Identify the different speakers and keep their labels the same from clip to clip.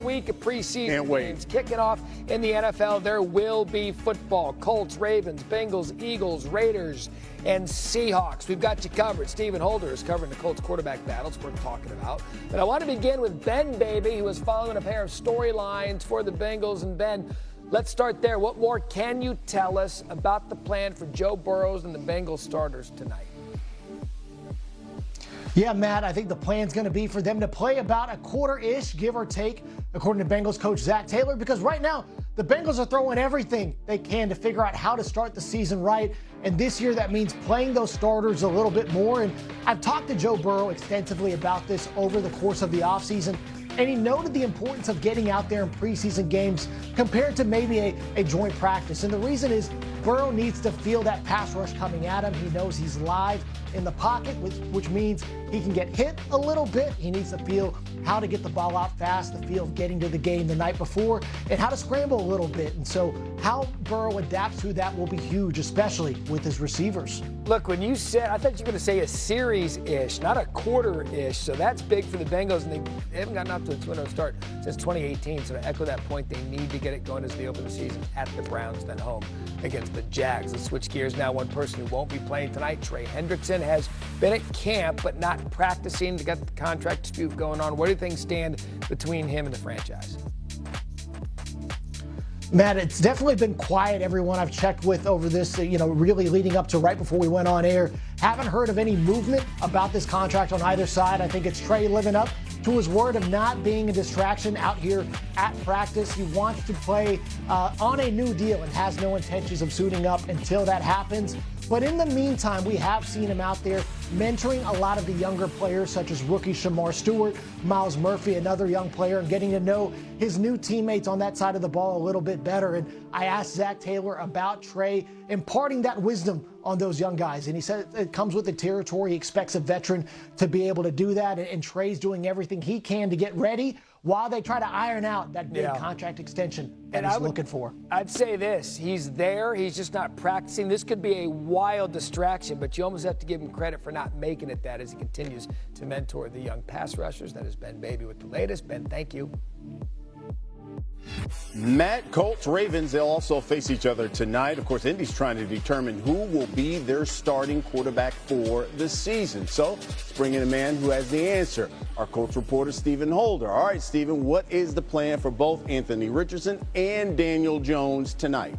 Speaker 1: Week of preseason games kicking off in the NFL. There will be football. Colts, Ravens, Bengals, Eagles, Raiders, and Seahawks. We've got you covered. Stephen Holder is covering the Colts quarterback battles we're talking about. But I want to begin with Ben Baby, who is following a pair of storylines for the Bengals. And Ben, let's start there. What more can you tell us about the plan for Joe Burrow and the Bengals starters tonight?
Speaker 2: Yeah, Matt, I think the plan's going to be for them to play about a quarter-ish, give or take, according to Bengals coach Zach Taylor, because right now the Bengals are throwing everything they can to figure out how to start the season right. And this year that means playing those starters a little bit more. And I've talked to Joe Burrow extensively about this over the course of the offseason, and he noted the importance of getting out there in preseason games compared to maybe a joint practice. And the reason is Burrow needs to feel that pass rush coming at him. He knows he's live in the pocket, which means he can get hit a little bit. He needs to feel how to get the ball out fast, the feel of getting to the game the night before, and how to scramble a little bit. And so how Burrow adapts to that will be huge, especially with his receivers.
Speaker 1: Look, when you said, I thought you were going to say a series-ish, not a quarter-ish. So that's big for the Bengals, and they haven't gotten off to a 2-0 start since 2018. So to echo that point, they need to get it going as they open the season at the Browns, then home against the Jags. Let's switch gears now. One person who won't be playing tonight, Trey Hendrickson, has been at camp but not practicing. They got the contract dispute going on. Where do things stand between him and the franchise?
Speaker 2: Matt, it's definitely been quiet. Everyone I've checked with over this, really leading up to right before we went on air, haven't heard of any movement about this contract on either side. I think it's Trey living up to his word of not being a distraction out here at practice. He wants to play on a new deal and has no intentions of suiting up until that happens. But in the meantime, we have seen him out there mentoring a lot of the younger players, such as rookie Shamar Stewart, Miles Murphy, another young player, and getting to know his new teammates on that side of the ball a little bit better. And I asked Zach Taylor about Trey imparting that wisdom on those young guys. And he said it comes with the territory. He expects a veteran to be able to do that. And Trey's doing everything he can to get ready while they try to iron out that big contract extension that he's looking for.
Speaker 1: I'd say this, he's there, he's just not practicing. This could be a wild distraction, but you almost have to give him credit for not making it that as he continues to mentor the young pass rushers. That is Ben Baby with the latest. Ben, thank you.
Speaker 3: Matt, Colts, Ravens, they'll also face each other tonight. Of course, Indy's trying to determine who will be their starting quarterback for the season. So let's bring in a man who has the answer, our Colts reporter, Stephen Holder. All right, Stephen, what is the plan for both Anthony Richardson and Daniel Jones tonight?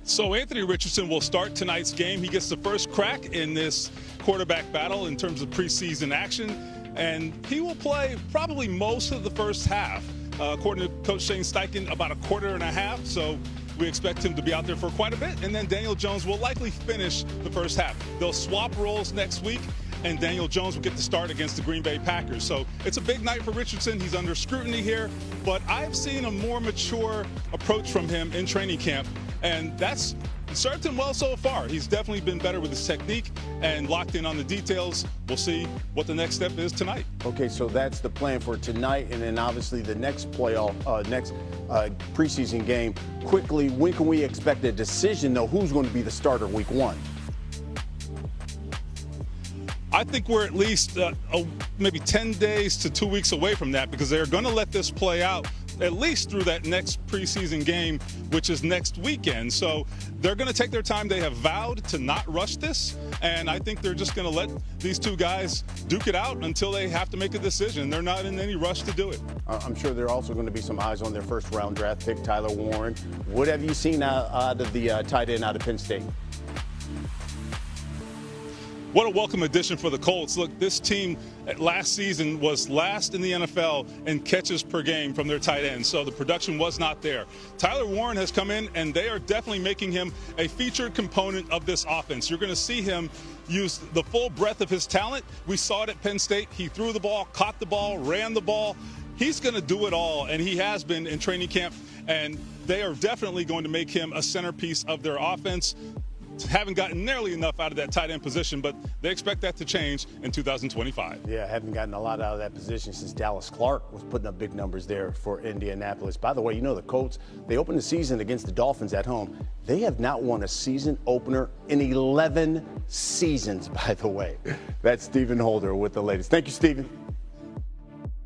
Speaker 4: So Anthony Richardson will start tonight's game. He gets the first crack in this quarterback battle in terms of preseason action. And he will play probably most of the first half. According to Coach Shane Steichen, about a quarter and a half. So we expect him to be out there for quite a bit. And then Daniel Jones will likely finish the first half. They'll swap roles next week, and Daniel Jones will get to start against the Green Bay Packers. So it's a big night for Richardson. He's under scrutiny here. But I've seen a more mature approach from him in training camp. And that's served him well so far. He's definitely been better with his technique and locked in on the details. We'll see what the next step is tonight.
Speaker 3: Okay, so that's the plan for tonight, and then obviously the next preseason game. Quickly, when can we expect a decision, though? Who's going to be the starter week one?
Speaker 4: I think we're at least maybe 10 days to 2 weeks away from that, because they're going to let this play out at least through that next preseason game, which is next weekend. So they're going to take their time. They have vowed to not rush this, and I think they're just going to let these two guys duke it out until they have to make a decision. They're not in any rush to do it.
Speaker 3: I'm sure there are also going to be some eyes on their first-round draft pick, Tyler Warren. What have you seen out of the tight end out of Penn State?
Speaker 4: What a welcome addition for the Colts. Look, this team last season was last in the NFL in catches per game from their tight ends, so the production was not there. Tyler Warren has come in, and they are definitely making him a featured component of this offense. You're going to see him use the full breadth of his talent. We saw it at Penn State. He threw the ball, caught the ball, ran the ball. He's going to do it all, and he has been in training camp, and they are definitely going to make him a centerpiece of their offense. Haven't gotten nearly enough out of that tight end position, but they expect that to change in 2025.
Speaker 3: Yeah, haven't gotten a lot out of that position since Dallas Clark was putting up big numbers there for Indianapolis. By the way, the Colts, they opened the season against the Dolphins at home. They have not won a season opener in 11 seasons, by the way. That's Stephen Holder with the latest. Thank you, Stephen.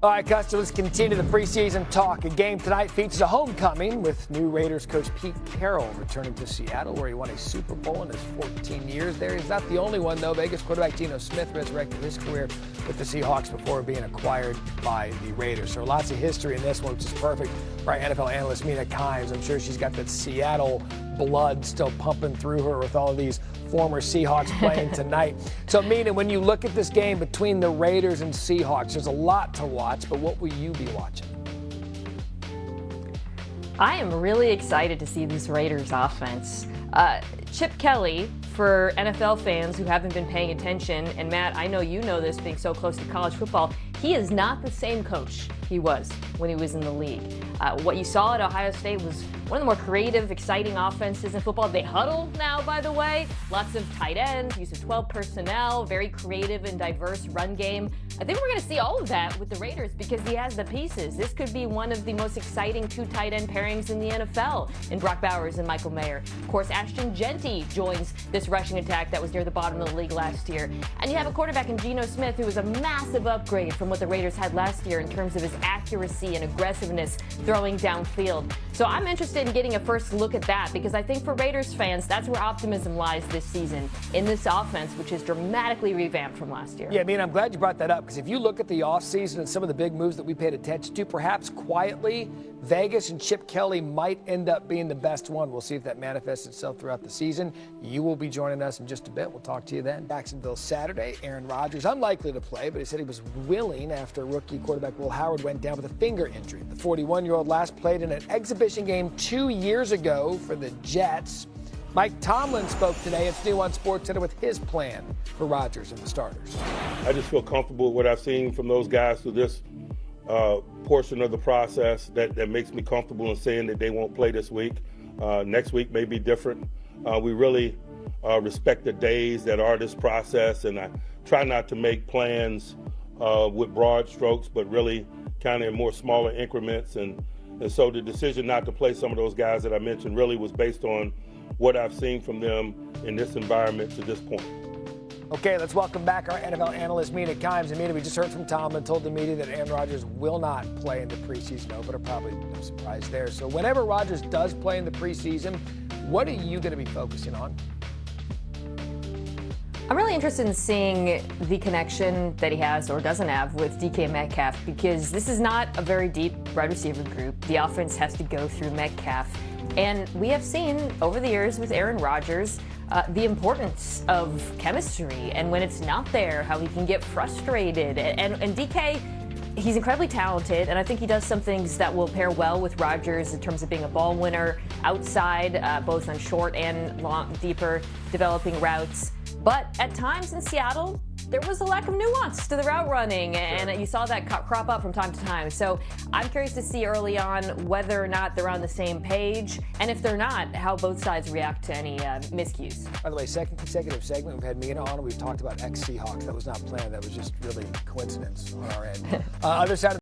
Speaker 1: All right, Custer, let's continue the preseason talk. A game tonight features a homecoming with new Raiders coach Pete Carroll returning to Seattle, where he won a Super Bowl in his 14 years there. He's not the only one, though. Vegas quarterback Geno Smith resurrected his career with the Seahawks before being acquired by the Raiders. So lots of history in this one, which is perfect for our NFL analyst Mina Kimes. I'm sure she's got that Seattle blood still pumping through her with all of these former Seahawks playing tonight. So, Mina, when you look at this game between the Raiders and Seahawks, there's a lot to watch, but what will you be watching?
Speaker 5: I am really excited to see this Raiders offense. Chip Kelly, for NFL fans who haven't been paying attention, and Matt, I know you know this being so close to college football, he is not the same coach he was when he was in the league. What you saw at Ohio State was one of the more creative, exciting offenses in football. They huddle now, by the way. Lots of tight ends, use of 12 personnel, very creative and diverse run game. I think we're going to see all of that with the Raiders because he has the pieces. This could be one of the most exciting two tight end pairings in the NFL in Brock Bowers and Michael Mayer. Of course, Ashton Jeanty joins this rushing attack that was near the bottom of the league last year. And you have a quarterback in Geno Smith who was a massive upgrade from what the Raiders had last year in terms of his accuracy and aggressiveness throwing downfield. So I'm interested in getting a first look at that because I think for Raiders fans, that's where optimism lies this season in this offense, which is dramatically revamped from last year.
Speaker 1: Yeah, I mean, I'm glad you brought that up because if you look at the offseason and some of the big moves that we paid attention to, perhaps quietly, Vegas and Chip Kelly might end up being the best one. We'll see if that manifests itself throughout the season. You will be joining us in just a bit. We'll talk to you then. Jacksonville Saturday, Aaron Rodgers unlikely to play, but he said he was willing after rookie quarterback Will Howard went down with a finger injury. The 41-year-old last played in an exhibition game 2 years ago for the Jets. Mike Tomlin spoke today. It's new on SportsCenter with his plan for Rodgers and the starters.
Speaker 6: I just feel comfortable with what I've seen from those guys through this portion of the process that makes me comfortable in saying that they won't play this week. Next week may be different. We really respect the days that are this process, and I try not to make plans with broad strokes, but really kind of in more smaller increments. And so the decision not to play some of those guys that I mentioned really was based on what I've seen from them in this environment to this point.
Speaker 1: Okay, let's welcome back our NFL analyst, Mina Kimes. And Mina, we just heard from Tomlin, told the media that Aaron Rodgers will not play in the preseason opener. Probably no surprise there. So whenever Rodgers does play in the preseason, what are you going to be focusing on?
Speaker 5: I'm really interested in seeing the connection that he has or doesn't have with DK Metcalf because this is not a very deep wide receiver group. The offense has to go through Metcalf. And we have seen over the years with Aaron Rodgers the importance of chemistry and when it's not there, how he can get frustrated. And DK, he's incredibly talented, and I think he does some things that will pair well with Rodgers in terms of being a ball winner outside, both on short and long, deeper, developing routes. But at times in Seattle, there was a lack of nuance to the route running, and you saw that crop up from time to time. So I'm curious to see early on whether or not they're on the same page, and if they're not, how both sides react to any miscues.
Speaker 1: By the way, second consecutive segment, we've had Mina on, and we've talked about ex-Seahawks. That was not planned. That was just really coincidence on our end. Other side of